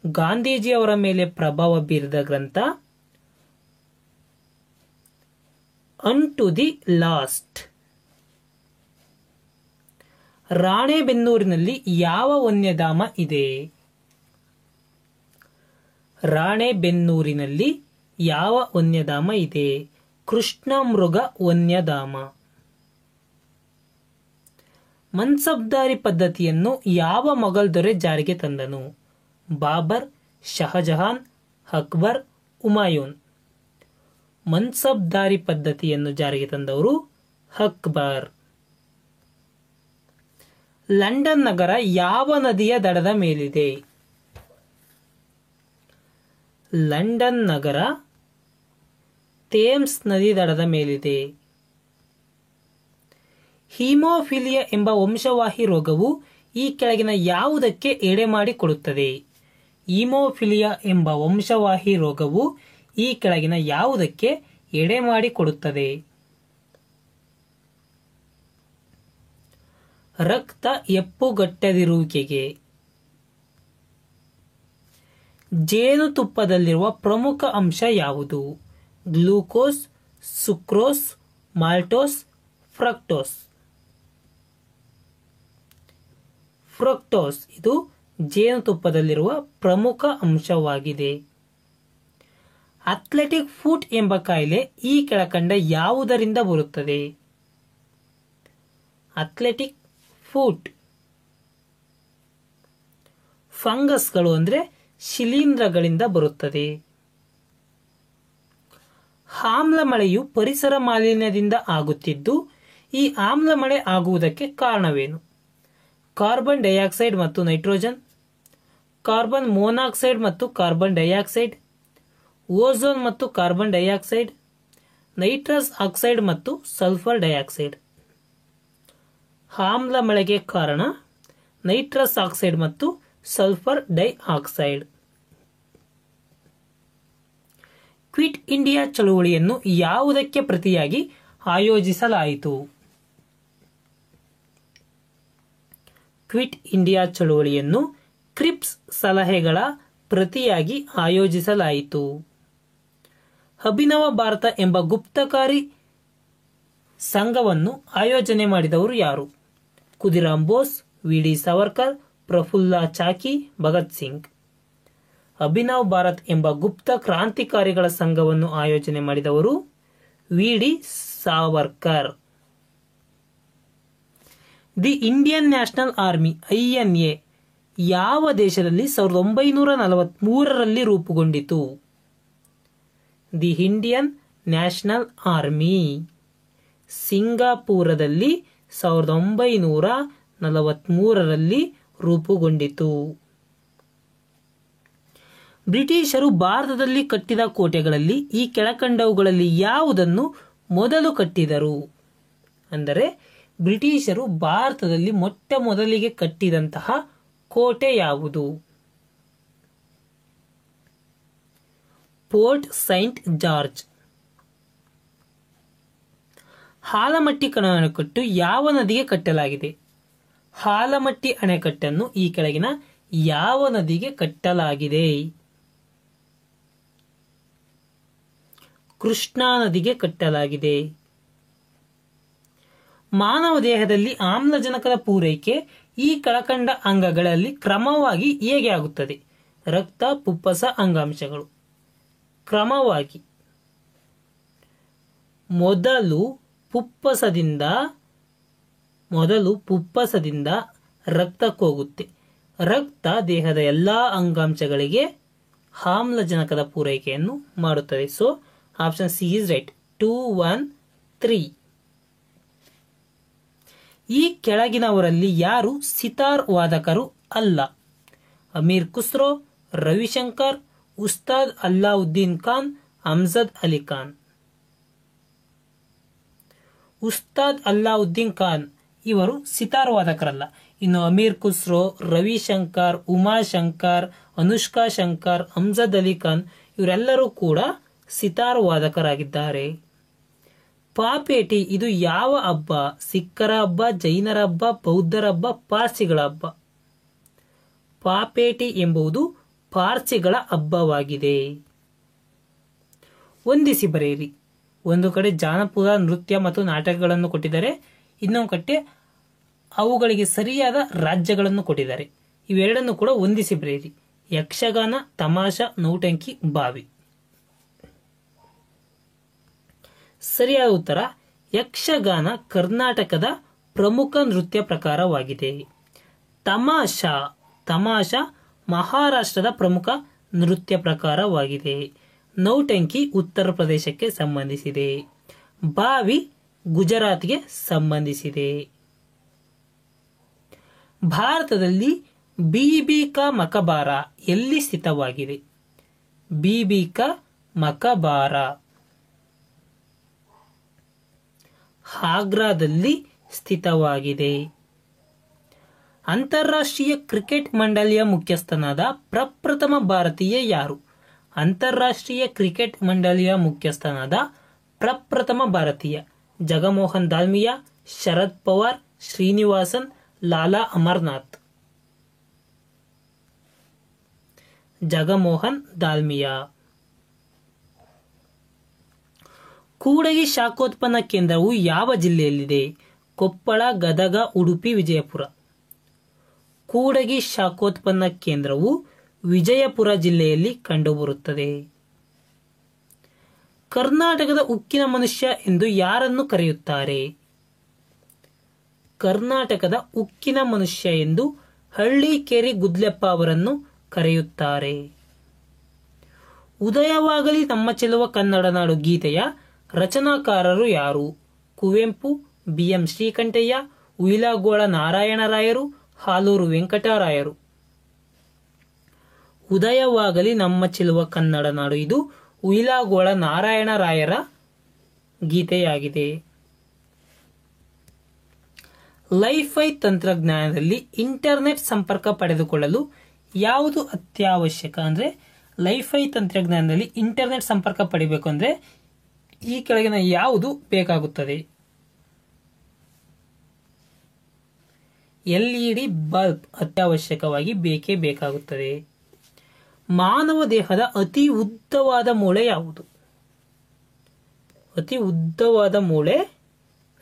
ಗಾಂಧೀಜಿ ಅವರ ಮೇಲೆ ಪ್ರಭಾವ ಬೀರಿದ ಗ್ರಂಥ ಅಂಟು ದಿ ಲಾಸ್ಟ್. ರಾಣೆಬೆನ್ನೂರಿನಲ್ಲಿ ಯಾವ ವನ್ಯಧಾಮ ಇದೆ? ರಾಣೆಬೆನ್ನೂರಿನಲ್ಲಿ ಯಾವ ವನ್ಯಧಾಮ ಇದೆ? ಕೃಷ್ಣಮೃಗ ವನ್ಯಧಾಮ. ಮನ್ಸಬ್ದಾರಿ ಪದ್ಧತಿಯನ್ನು ಯಾವ ಮೊಘಲ್ ದೊರೆ ಜಾರಿಗೆ ತಂದನು? ಬಾಬರ್, ಶಹಜಹಾನ್, ಅಕ್ಬರ್, ಹುಮಾಯೂನ್. ಮನ್ಸಬ್ದಾರಿ ಪದ್ಧತಿಯನ್ನು ಜಾರಿಗೆ ತಂದವರು ಅಕ್ಬರ್. ಲಂಡನ್ ನಗರ ಯಾವ ನದಿಯ ದಡದ ಮೇಲಿದೆ? ಲಂಡನ್ ನಗರ ಥೇಮ್ಸ್ ನದಿ ದಡದ ಮೇಲಿದೆ. ಹಿಮೋಫಿಲಿಯಾ ಎಂಬ ವಂಶವಾಹಿ ರೋಗವು ಈ ಕೆಳಗಿನ ಯಾವುದಕ್ಕೆ ಎಡೆಮಾಡಿಕೊಡುತ್ತದೆ? ಹಿಮೋಫಿಲಿಯಾ ಎಂಬ ವಂಶವಾಹಿ ರೋಗವು ಈ ಕೆಳಗಿನ ಯಾವುದಕ್ಕೆ ಎಡೆಮಾಡಿಕೊಡುತ್ತದೆ? ರಕ್ತ ಹೆಪ್ಪುಗಟ್ಟದಿರುವಿಕೆಗೆ. ಜೇನುತುಪ್ಪದಲ್ಲಿರುವ ಪ್ರಮುಖ ಅಂಶ ಯಾವುದು? Glucose, sucrose, maltose, fructose. Fructose ಇದು ಜೇನುತುಪ್ಪದಲ್ಲಿರುವ ಪ್ರಮುಖ ಅಂಶವಾಗಿದೆ. ಅಥ್ಲೆಟಿಕ್ ಫೂಟ್ ಎಂಬ ಕಾಯಿಲೆ ಈ ಕೆಳಕಂಡ ಯಾವುದರಿಂದ ಬರುತ್ತದೆ? ಅಥ್ಲೆಟಿಕ್ ಫೂಟ್ ಫಂಗಸ್ಗಳು ಅಂದರೆ ಶಿಲೀಂಧ್ರಗಳಿಂದ ಬರುತ್ತದೆ. ಆಮ್ಲ ಮಳೆಯು ಪರಿಸರ ಮಾಲಿನ್ಯದಿಂದ ಆಗುತ್ತಿದ್ದು, ಈ ಆಮ್ಲ ಮಳೆ ಆಗುವುದಕ್ಕೆ ಕಾರಣವೇನು? ಕಾರ್ಬನ್ ಡೈಆಕ್ಸೈಡ್ ಮತ್ತು ನೈಟ್ರೋಜನ್, ಕಾರ್ಬನ್ ಮೊನಾಕ್ಸೈಡ್ ಮತ್ತು ಕಾರ್ಬನ್ ಡೈಆಕ್ಸೈಡ್, ಓಝೋನ್ ಮತ್ತು ಕಾರ್ಬನ್ ಡೈಆಕ್ಸೈಡ್, ನೈಟ್ರಸ್ ಆಕ್ಸೈಡ್ ಮತ್ತು ಸಲ್ಫರ್ ಡೈಆಕ್ಸೈಡ್. ಆಮ್ಲ ಮಳೆಗೆ ಕಾರಣ ನೈಟ್ರಸ್ ಆಕ್ಸೈಡ್ ಮತ್ತು ಸಲ್ಫರ್ ಡೈಆಕ್ಸೈಡ್. ಕ್ವಿಟ್ ಇಂಡಿಯಾ ಚಳುವಳಿಯನ್ನು ಯಾವುದಕ್ಕೆ ಪ್ರತಿಯಾಗಿ ಆಯೋಜಿಸಲಾಯಿತು? ಕ್ವಿಟ್ ಇಂಡಿಯಾ ಚಳುವಳಿಯನ್ನು ಕ್ರಿಪ್ಸ್ ಸಲಹೆಗಳ ಪ್ರತಿಯಾಗಿ ಆಯೋಜಿಸಲಾಯಿತು. ಅಭಿನವ ಭಾರತ ಎಂಬ ಗುಪ್ತಕಾರಿ ಸಂಘವನ್ನು ಆಯೋಜನೆ ಮಾಡಿದವರು ಯಾರು? ಖುದಿರಾಮ್ ಬೋಸ್, ವಿ.ಡಿ. ಸಾವರ್ಕರ್, ಪ್ರಫುಲ್ಲ ಚಾಕಿ, ಭಗತ್ ಸಿಂಗ್. ಅಭಿನವ್ ಭಾರತ್ ಎಂಬ ಗುಪ್ತ ಕ್ರಾಂತಿಕಾರಿಗಳ ಸಂಘವನ್ನು ಆಯೋಜನೆ ಮಾಡಿದವರು V D. Savarkar. The Indian national army INA ಯಾವ ದೇಶದಲ್ಲಿ 1943ರಲ್ಲಿ ರೂಪುಗೊಂಡಿತು? ದಿ ಇಂಡಿಯನ್ ನ್ಯಾಷನಲ್ ಆರ್ಮಿ ಸಿಂಗಾಪುರದಲ್ಲಿ 1943ರಲ್ಲಿ ರೂಪುಗೊಂಡಿತು. ಬ್ರಿಟಿಷರು ಭಾರತದಲ್ಲಿ ಕಟ್ಟಿದ ಕೋಟೆಗಳಲ್ಲಿ ಈ ಕೆಳಕಂಡವುಗಳಲ್ಲಿ ಯಾವುದನ್ನು ಮೊದಲು ಕಟ್ಟಿದರು? ಅಂದರೆ ಬ್ರಿಟಿಷರು ಭಾರತದಲ್ಲಿ ಮೊಟ್ಟ ಮೊದಲಿಗೆ ಕಟ್ಟಿದಂತಹ ಕೋಟೆ ಯಾವುದು? Fort Saint George. ಆಲಮಟ್ಟಿ ಅಣೆಕಟ್ಟು ಯಾವ ನದಿಗೆ ಕಟ್ಟಲಾಗಿದೆ? ಆಲಮಟ್ಟಿ ಅಣೆಕಟ್ಟನ್ನು ಈ ಕೆಳಗಿನ ಯಾವ ನದಿಗೆ ಕಟ್ಟಲಾಗಿದೆ? ಕೃಷ್ಣಾ ನದಿಗೆ ಕಟ್ಟಲಾಗಿದೆ. ಮಾನವ ದೇಹದಲ್ಲಿ ಆಮ್ಲಜನಕದ ಪೂರೈಕೆ ಈ ಕೆಳಕಂಡ ಅಂಗಗಳಲ್ಲಿ ಕ್ರಮವಾಗಿ ಹೇಗೆ ಆಗುತ್ತದೆ? ರಕ್ತ, ಫುಪ್ಪಸ, ಅಂಗಾಂಶಗಳು. ಕ್ರಮವಾಗಿ ಮೊದಲು ಫುಪ್ಪಸದಿಂದ ರಕ್ತಕ್ಕೋಗುತ್ತೆ. ರಕ್ತ ದೇಹದ ಎಲ್ಲಾ ಅಂಗಾಂಶಗಳಿಗೆ ಆಮ್ಲಜನಕದ ಪೂರೈಕೆಯನ್ನು ಮಾಡುತ್ತದೆ. So option C is right. 2, 1, 3. ಈ ಕೆಳಗಿನವರಲ್ಲಿ ಯಾರು ಸಿತಾರ್ ವಾದಕರು ಅಲ್ಲ? ಅಮೀರ್ ಖುಸ್ರೋ, ರವಿಶಂಕರ್, ಉಸ್ತಾದ್ ಅಲ್ಲಾವುದ್ದೀನ್ ಖಾನ್, ಅಮ್ಜದ್ ಅಲಿ ಖಾನ್. ಉಸ್ತಾದ್ ಅಲ್ಲಾವುದ್ದೀನ್ ಖಾನ್ ಇವರು ಸಿತಾರ್ ವಾದಕರಲ್ಲ. ಇನ್ನು ಅಮೀರ್ ಖುಸ್ರೋ, ರವಿಶಂಕರ್, ಉಮಾಶಂಕರ್, ಅನುಷ್ಕಾ ಶಂಕರ್, ಅಮ್ಜದ್ ಅಲಿ ಖಾನ್ ಇವರೆಲ್ಲರೂ ಕೂಡ ಸಿತಾರ್ ವಾದಕರಾಗಿದ್ದಾರೆ. ಪಾಪೇಟಿ ಇದು ಯಾವ ಹಬ್ಬ? ಸಿಖ್ಖರ ಹಬ್ಬ, ಜೈನರ ಹಬ್ಬ, ಬೌದ್ಧರ ಹಬ್ಬ, ಪಾರ್ಸಿಗಳ ಹಬ್ಬ? ಪಾಪೇಟಿ ಎಂಬುದು ಪಾರ್ಸಿಗಳ ಹಬ್ಬವಾಗಿದೆ. ಹೊಂದಿಸಿ ಬರೆಯಿರಿ. ಒಂದು ಕಡೆ ಜಾನಪದ ನೃತ್ಯ ಮತ್ತು ನಾಟಕಗಳನ್ನು ಕೊಟ್ಟಿದ್ದಾರೆ, ಇನ್ನೊಂದು ಕಡೆ ಅವುಗಳಿಗೆ ಸರಿಯಾದ ರಾಜ್ಯಗಳನ್ನು ಕೊಟ್ಟಿದ್ದಾರೆ. ಇವೆರಡನ್ನು ಕೂಡ ಹೊಂದಿಸಿ ಬರೆಯಿರಿ. ಯಕ್ಷಗಾನ, ತಮಾಷಾ, ನೌಟಂಕಿ, ಬಾವಿ. ಸರಿಯಾದ ಉತ್ತರ ಯಕ್ಷಗಾನ ಕರ್ನಾಟಕದ ಪ್ರಮುಖ ನೃತ್ಯ ಪ್ರಕಾರವಾಗಿದೆ. ತಮಾಷಾ ಮಹಾರಾಷ್ಟ್ರದ ಪ್ರಮುಖ ನೃತ್ಯ ಪ್ರಕಾರವಾಗಿದೆ. ನೌಟಂಕಿ ಉತ್ತರ ಪ್ರದೇಶಕ್ಕೆ ಸಂಬಂಧಿಸಿದೆ. ಬಾವಿ ಗುಜರಾತ್ಗೆ ಸಂಬಂಧಿಸಿದೆ. ಭಾರತದಲ್ಲಿ ಬೀಬಿ ಕಾ ಮಕಬಾರ ಎಲ್ಲಿ ಸ್ಥಿತವಾಗಿದೆ? ಬೀಬಿ ಕಾ ಮಕಬಾರ ಆಗ್ರಾದಲ್ಲಿ ಸ್ಥಿತವಾಗಿದೆ. ಅಂತಾರಾಷ್ಟ್ರೀಯ ಕ್ರಿಕೆಟ್ ಮಂಡಳಿಯ ಮುಖ್ಯಸ್ಥನಾದ ಪ್ರಪ್ರಥಮ ಭಾರತೀಯ ಯಾರು? ಅಂತಾರಾಷ್ಟ್ರೀಯ ಕ್ರಿಕೆಟ್ ಮಂಡಳಿಯ ಮುಖ್ಯಸ್ಥನಾದ ಪ್ರಪ್ರಥಮ ಭಾರತೀಯ ಜಗಮೋಹನ್ ದಾಲ್ಮಿಯಾ, ಶರದ್ ಪವಾರ್, ಶ್ರೀನಿವಾಸನ್, ಲಾಲಾ ಅಮರ್ನಾಥ್. ಜಗಮೋಹನ್ ದಾಲ್ಮಿಯಾ. ಕೂಡಗಿ ಶಾಖೋತ್ಪನ್ನ ಕೇಂದ್ರವು ಯಾವ ಜಿಲ್ಲೆಯಲ್ಲಿದೆ? ಕೊಪ್ಪಳ, ಗದಗ, ಉಡುಪಿ, ವಿಜಯಪುರ. ಕೂಡಗಿ ಶಾಖೋತ್ಪನ್ನ ಕೇಂದ್ರವು ವಿಜಯಪುರ ಜಿಲ್ಲೆಯಲ್ಲಿ ಕಂಡುಬರುತ್ತದೆ. ಕರ್ನಾಟಕದ ಉಕ್ಕಿನ ಮನುಷ್ಯ ಎಂದು ಯಾರನ್ನು ಕರೆಯುತ್ತಾರೆ? ಕರ್ನಾಟಕದ ಉಕ್ಕಿನ ಮನುಷ್ಯ ಎಂದು ಹಳ್ಳಿಕೇರಿ ಗುದ್ಲೆಪ್ಪ ಅವರನ್ನು ಕರೆಯುತ್ತಾರೆ. ಉದಯವಾಗಲಿ ನಮ್ಮ ಚೆಲುವ ಕನ್ನಡ ನಾಡು ಗೀತೆಯ ರಚನಾಕಾರರು ಯಾರು? ಕುವೆಂಪು, BM ಶ್ರೀಕಂಠಯ್ಯ, ಉಯಿಲಗೋಳ ನಾರಾಯಣರಾಯರು, ಹಾಲೂರು ವೆಂಕಟರಾಯರು. ಉದಯವಾಗಲಿ ನಮ್ಮ ಚೆಲುವ ಕನ್ನಡ ನಾಡು ಇದು ಉಯಿಲಗೋಳ ನಾರಾಯಣರಾಯರ ಗೀತೆಯಾಗಿದೆ. ಲೈಫೈ ತಂತ್ರಜ್ಞಾನದಲ್ಲಿ ಇಂಟರ್ನೆಟ್ ಸಂಪರ್ಕ ಪಡೆದುಕೊಳ್ಳಲು ಯಾವುದು ಅತ್ಯವಶ್ಯಕ? ಅಂದರೆ ಲೈಫೈ ತಂತ್ರಜ್ಞಾನದಲ್ಲಿ ಇಂಟರ್ನೆಟ್ ಸಂಪರ್ಕ ಪಡೆಯಬೇಕು ಅಂದರೆ ಈ ಕೆಳಗಿನ ಯಾವುದು ಬೇಕಾಗುತ್ತದೆ? LED ಬಲ್ಬ್ ಅತ್ಯವಶ್ಯಕವಾಗಿ ಬೇಕೇ ಬೇಕಾಗುತ್ತದೆ. ಮಾನವ ದೇಹದ ಅತಿ ಉದ್ದವಾದ ಮೂಳೆ ಯಾವುದು? ಅತಿ ಉದ್ದವಾದ ಮೂಳೆ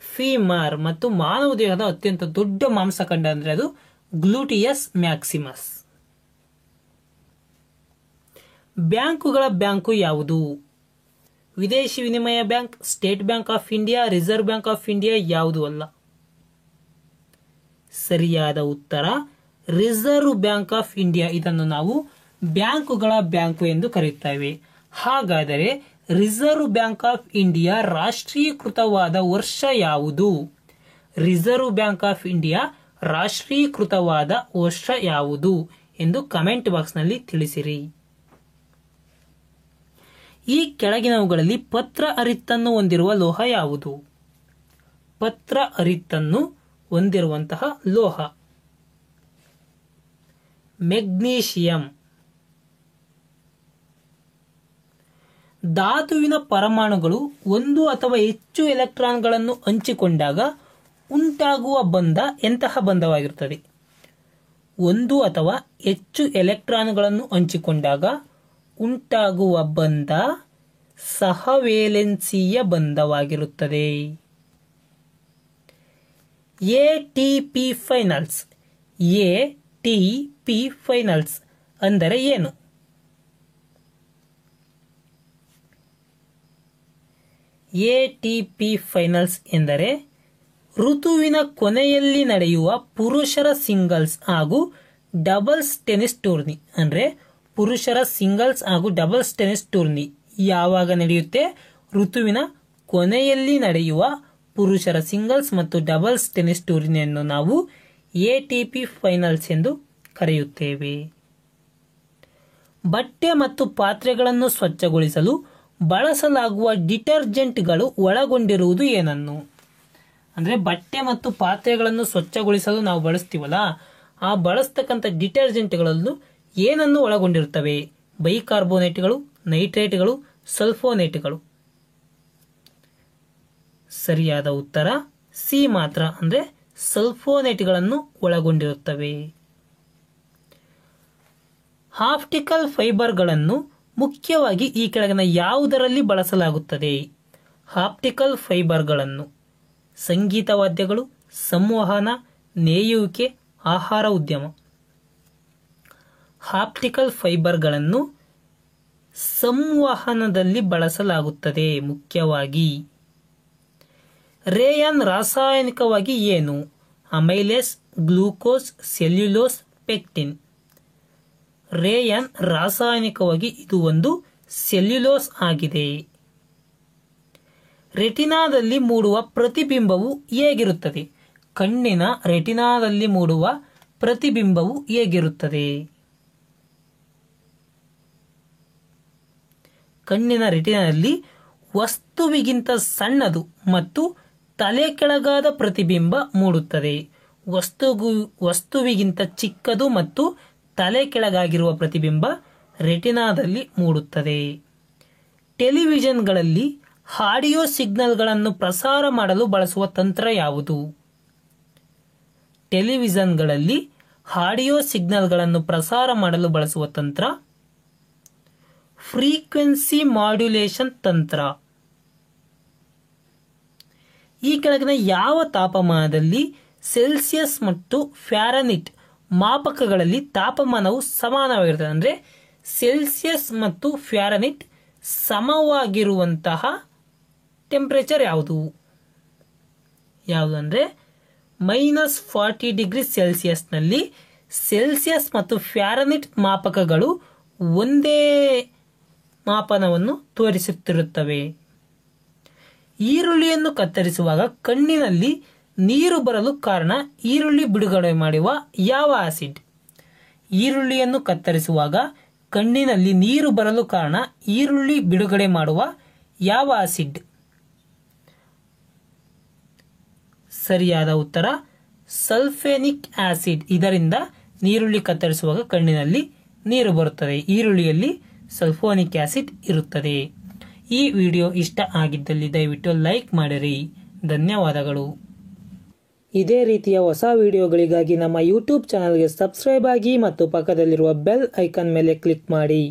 ಫೀಮರ್. ಮತ್ತು ಮಾನವ ದೇಹದ ಅತ್ಯಂತ ದೊಡ್ಡ ಮಾಂಸಖಂಡ ಅಂದರೆ ಅದು ಗ್ಲೂಟಿಯಸ್ ಮ್ಯಾಕ್ಸಿಮಸ್. ಬ್ಯಾಂಕುಗಳ ಬ್ಯಾಂಕು ಯಾವುದು? ವಿದೇಶಿ ವಿನಿಮಯ bank, state bank of India, reserve bank of India ಯಾವುದು ಅಲ್ಲ? ಸರಿಯಾದ ಉತ್ತರ ರಿಸರ್ವ್ ಬ್ಯಾಂಕ್ ಆಫ್ ಇಂಡಿಯಾ. ಇದನ್ನು ನಾವು ಬ್ಯಾಂಕುಗಳ ಬ್ಯಾಂಕು ಎಂದು ಕರೆಯುತ್ತೇವೆ. ಹಾಗಾದರೆ ರಿಸರ್ವ್ ಬ್ಯಾಂಕ್ ಆಫ್ ಇಂಡಿಯಾ ರಾಷ್ಟ್ರೀಕೃತವಾದ ವರ್ಷ ಯಾವುದು? ರಿಸರ್ವ್ ಬ್ಯಾಂಕ್ ಆಫ್ ಇಂಡಿಯಾ ರಾಷ್ಟ್ರೀಕೃತವಾದ ವರ್ಷ ಯಾವುದು ಎಂದು ಕಮೆಂಟ್ ಬಾಕ್ಸ್ನಲ್ಲಿ ತಿಳಿಸಿರಿ. ಈ ಕೆಳಗಿನವುಗಳಲ್ಲಿ ಪತ್ರ ಅರಿತನ್ನು ಹೊಂದಿರುವ ಲೋಹ ಯಾವುದು? ಪತ್ರ ಅರಿತನ್ನು ಹೊಂದಿರುವಂತಹ ಲೋಹ ಮೆಗ್ನೀಷಿಯಂ. ಧಾತುವಿನ ಪರಮಾಣುಗಳು ಒಂದು ಅಥವಾ ಹೆಚ್ಚು ಎಲೆಕ್ಟ್ರಾನ್ಗಳನ್ನು ಹಂಚಿಕೊಂಡಾಗ ಉಂಟಾಗುವ ಬಂಧ ಎಂತಹ ಬಂಧವಾಗಿರುತ್ತದೆ? ಒಂದು ಅಥವಾ ಹೆಚ್ಚು ಎಲೆಕ್ಟ್ರಾನ್ಗಳನ್ನು ಹಂಚಿಕೊಂಡಾಗ ಉಂಟಾಗುವ ಬಂಧ ಸಹವೇಲೆನ್ಸಿಯ ಬಂಧವಾಗಿರುತ್ತದೆ. ATP finals. ATP ಫೈನಲ್ಸ್ ಅಂದರೆ ಏನು? ATP ಫೈನಲ್ಸ್ ಎಂದರೆ ಋತುವಿನ ಕೊನೆಯಲ್ಲಿ ನಡೆಯುವ ಪುರುಷರ ಸಿಂಗಲ್ಸ್ ಹಾಗೂ ಡಬಲ್ಸ್ ಟೆನಿಸ್ ಟೂರ್ನಿ. ಅಂದರೆ ಪುರುಷರ ಸಿಂಗಲ್ಸ್ ಹಾಗೂ ಡಬಲ್ಸ್ ಟೆನಿಸ್ ಟೂರ್ನಿ ಯಾವಾಗ ನಡೆಯುತ್ತೆ? ಋತುವಿನ ಕೊನೆಯಲ್ಲಿ ನಡೆಯುವ ಪುರುಷರ ಸಿಂಗಲ್ಸ್ ಮತ್ತು ಡಬಲ್ಸ್ ಟೆನಿಸ್ ಟೂರ್ನಿಯನ್ನು ನಾವು ATP ಫೈನಲ್ಸ್ ಎಂದು ಕರೆಯುತ್ತೇವೆ. ಬಟ್ಟೆ ಮತ್ತು ಪಾತ್ರೆಗಳನ್ನು ಸ್ವಚ್ಛಗೊಳಿಸಲು ಬಳಸಲಾಗುವ ಡಿಟರ್ಜೆಂಟ್ಗಳು ಒಳಗೊಂಡಿರುವುದು ಏನನ್ನು? ಅಂದರೆ ಬಟ್ಟೆ ಮತ್ತು ಪಾತ್ರೆಗಳನ್ನು ಸ್ವಚ್ಛಗೊಳಿಸಲು ನಾವು ಬಳಸ್ತೀವಲ್ಲ, ಆ ಬಳಸ್ತಕ್ಕಂಥ ಡಿಟರ್ಜೆಂಟ್ಗಳನ್ನು ಏನನ್ನು ಒಳಗೊಂಡಿರುತ್ತವೆ? ಬೈಕಾರ್ಬೋನೇಟ್ಗಳು, ನೈಟ್ರೇಟ್ಗಳು, ಸಲ್ಫೋನೇಟ್ಗಳು. ಸರಿಯಾದ ಉತ್ತರ ಸಿ ಮಾತ್ರ, ಅಂದರೆ ಸಲ್ಫೋನೇಟ್ಗಳನ್ನು ಒಳಗೊಂಡಿರುತ್ತವೆ. ಆಪ್ಟಿಕಲ್ ಫೈಬರ್ಗಳನ್ನು ಮುಖ್ಯವಾಗಿ ಈ ಕೆಳಗಿನ ಯಾವುದರಲ್ಲಿ ಬಳಸಲಾಗುತ್ತದೆ? ಆಪ್ಟಿಕಲ್ ಫೈಬರ್ಗಳನ್ನು ಸಂಗೀತ ವಾದ್ಯಗಳು, ಸಂವಹನ, ನೇಯುವಿಕೆ, ಆಹಾರ ಉದ್ಯಮ. ಆಪ್ಟಿಕಲ್ ಫೈಬರ್ಗಳನ್ನು ಸಂವಹನದಲ್ಲಿ ಬಳಸಲಾಗುತ್ತದೆ ಮುಖ್ಯವಾಗಿ. ರೇಯಾನ್ ರಾಸಾಯನಿಕವಾಗಿ ಏನು? Amylase, glucose, cellulose, pectin. Rayon ರಾಸಾಯನಿಕವಾಗಿ ಇದು ಒಂದು ಸೆಲ್ಯುಲೋಸ್ ಆಗಿದೆ. ರೆಟಿನಾದಲ್ಲಿ ಮೂಡುವ ಪ್ರತಿಬಿಂಬವು ಹೇಗಿರುತ್ತದೆ? ಕಣ್ಣಿನ ರೆಟಿನಾದಲ್ಲಿ ಮೂಡುವ ಪ್ರತಿಬಿಂಬವು ಹೇಗಿರುತ್ತದೆ? ಕಣ್ಣಿನ ರೆಟಿನಾದಲ್ಲಿ ವಸ್ತುವಿಗಿಂತ ಸಣ್ಣದು ಮತ್ತು ತಲೆ ಕೆಳಗಾದ ಪ್ರತಿಬಿಂಬ ಮೂಡುತ್ತದೆ. ವಸ್ತುವಿಗಿಂತ ಚಿಕ್ಕದು ಮತ್ತು ತಲೆ ಕೆಳಗಾಗಿರುವ ಪ್ರತಿಬಿಂಬ ರೆಟಿನಾದಲ್ಲಿ ಮೂಡುತ್ತದೆ. ಟೆಲಿವಿಷನ್ಗಳಲ್ಲಿ ಆಡಿಯೋ ಸಿಗ್ನಲ್ಗಳನ್ನು ಪ್ರಸಾರ ಮಾಡಲು ಬಳಸುವ ತಂತ್ರ ಯಾವುದು? ಟೆಲಿವಿಷನ್ಗಳಲ್ಲಿ ಆಡಿಯೋ ಸಿಗ್ನಲ್ಗಳನ್ನು ಪ್ರಸಾರ ಮಾಡಲು ಬಳಸುವ ತಂತ್ರ ಫ್ರೀಕ್ವೆನ್ಸಿ ಮಾಡ್ಯುಲೇಷನ್ ತಂತ್ರ. ಈ ಕೆಳಗಿನ ಯಾವ ತಾಪಮಾನದಲ್ಲಿ ಸೆಲ್ಸಿಯಸ್ ಮತ್ತು ಫ್ಯಾರನೀಟ್ ಮಾಪಕಗಳಲ್ಲಿ ತಾಪಮಾನವು ಸಮಾನವಾಗಿರುತ್ತದೆ. ಅಂದರೆ ಸೆಲ್ಸಿಯಸ್ ಮತ್ತು ಫ್ಯಾರನೈಟ್ ಸಮವಾಗಿರುವಂತಹ ಟೆಂಪರೇಚರ್ ಯಾವುದು ಅಂದರೆ -40 ಡಿಗ್ರಿ ಸೆಲ್ಸಿಯಸ್ನಲ್ಲಿ ಸೆಲ್ಸಿಯಸ್ ಮತ್ತು ಫ್ಯಾರನೈಟ್ ಮಾಪಕಗಳು ಒಂದೇ ಮಾಪನವನ್ನು ತೋರಿಸುತ್ತಿರುತ್ತವೆ. ಈರುಳ್ಳಿಯನ್ನು ಕತ್ತರಿಸುವಾಗ ಕಣ್ಣಿನಲ್ಲಿ ನೀರು ಬರಲು ಕಾರಣ ಈರುಳ್ಳಿ ಬಿಡುಗಡೆ ಮಾಡುವ ಯಾವ ಆಸಿಡ್? ಈರುಳ್ಳಿಯನ್ನು ಕತ್ತರಿಸುವಾಗ ಕಣ್ಣಿನಲ್ಲಿ ನೀರು ಬರಲು ಕಾರಣ ಈರುಳ್ಳಿ ಬಿಡುಗಡೆ ಮಾಡುವ ಯಾವ ಆಸಿಡ್? ಸರಿಯಾದ ಉತ್ತರ ಸಲ್ಫೇನಿಕ್ ಆಸಿಡ್. ಇದರಿಂದ ಈರುಳ್ಳಿ ಕತ್ತರಿಸುವಾಗ ಕಣ್ಣಿನಲ್ಲಿ ನೀರು ಬರುತ್ತದೆ. ಈರುಳ್ಳಿಯಲ್ಲಿ ಸಲ್ಫೋನಿಕ್ ಆಸಿಡ್ ಇರುತ್ತದೆ. ಈ ವಿಡಿಯೋ ಇಷ್ಟ ಆಗಿದ್ದಲ್ಲಿ ದಯವಿಟ್ಟು ಲೈಕ್ ಮಾಡಿರಿ. ಧನ್ಯವಾದಗಳು. ಇದೇ ರೀತಿಯ ಹೊಸ ವಿಡಿಯೋಗಳಿಗಾಗಿ ನಮ್ಮ ಯೂಟ್ಯೂಬ್ ಚಾನಲ್ಗೆ ಸಬ್ಸ್ಕ್ರೈಬ್ ಆಗಿ ಮತ್ತು ಪಕ್ಕದಲ್ಲಿರುವ ಬೆಲ್ ಐಕಾನ್ ಮೇಲೆ ಕ್ಲಿಕ್ ಮಾಡಿ.